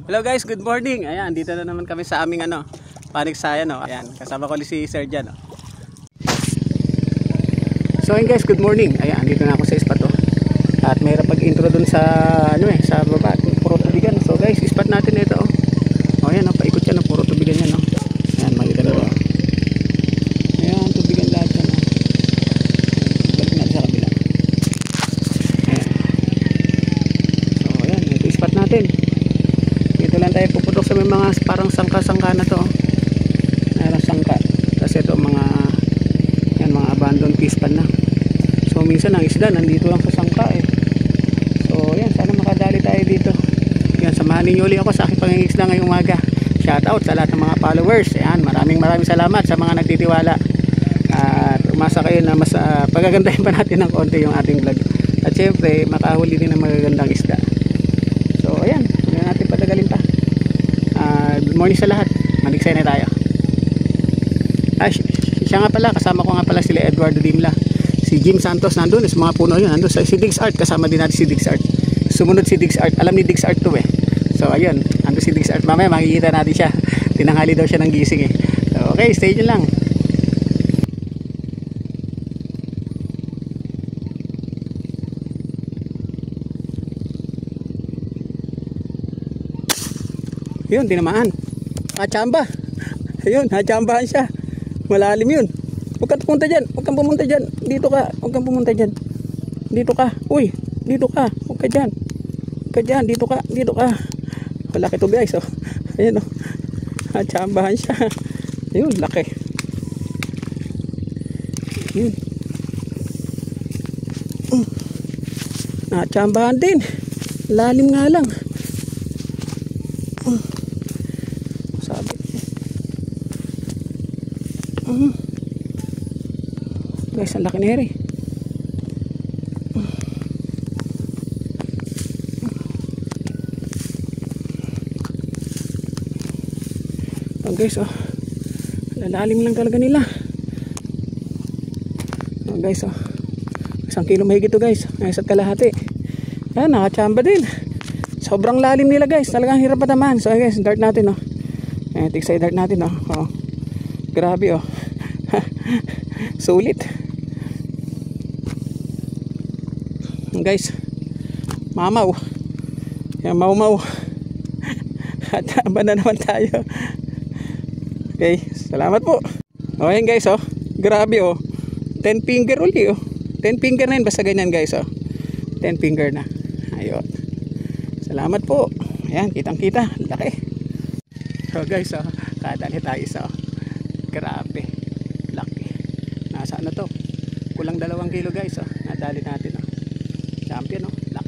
Hello guys, good morning. Ayan, dito na naman kami sa aming paniksayan, no. Ayan, kasama ko si Sir Jan, no. So ayun guys, good morning. Ayan, dito na ako sa spot, oh. At mayroon pag-intro dun sa sa baba, puro tubigan. So guys, spot natin ito, oh. Oh, ayan, oh, paikot yan, oh, puro tubigan yan, no. Ayan, makita na ba? Ayan, tubigan lahat yan, oh. Balik natin sa kabila. Ayan. So ayan, ito spot natin. Dito lang tayo puputok sa may mga parang sangka-sangka na to, oh. Mayroong sangka. Kasi ito mga mga abandoned fish pan na. So minsan ang isda nandito lang sa sangka, eh. So yan, sana makadali tayo dito. Yan, samahan ninyo ulit ako sa aking pangingisda ngayong umaga. Shout out sa lahat ng mga followers. Yan, maraming salamat sa mga nagtitiwala. At umasa kayo na mas pagagandahin pa natin ng konti yung ating vlog. At syempre makahuli din ng magagandang isda. So ayan, hindi natin patagalin pa. Good morning sa lahat. Maniksay na tayo. Siya nga pala, kasama ko nga pala sila Eduardo Dimla, si Jim Santos nandun, sa mga puno yun, nandun si Diggs Art, kasama din natin si Diggs Art. Sumunod si Diggs Art, alam ni Diggs Art to, eh. So ayun, nandun si Diggs Art, mamaya makikita natin siya, tinanghali daw siya ng gising, eh. So okay, stay dyan lang. Yun, tinamaan, nachamba, ayun, nachambahan siya. Malalim yun. Huwag kang pumunta dyan. Huwag kang pumunta dyan. Dito ka. Huwag kang pumunta dyan. Dito ka. Uy. Dito ka. Huwag ka dyan. Huwag ka dyan. Dito ka. Dito ka. Malaki to guys. Oh. Ayan, oh. Natsambahan siya. Ayun. Laki. Ayun. Natsambahan din. Lalim nga lang. Sabi. Guys, ang laki na heri. Oh guys, oh, lalalim lang talaga nila. Oh guys, oh, 1 kilo mahigit to guys, isa't kalahati. Ayan, nakachamba din. Sobrang lalim nila guys, talagang hirap patamaan. So guys, dart natin, oh. Ayan, tiksay dart natin, oh. Oh, grabe, oh. Sulit. Guys, mamaw. Yan, mau-mau. At aba na naman tayo. Okay, salamat po. O yan guys, oh. Grabe, oh. 10 finger uli, oh. 10 finger na yun, basta ganyan guys, oh. 10 finger na. Ayun. Salamat po. Ayan, kitang kita. Laki. So guys, oh, kadali tayo sa, oh. Grabe. Laki. Nasa ano to? Kulang 2 kilo guys, oh. Nadali natin, oh. Champion, oh. Laki.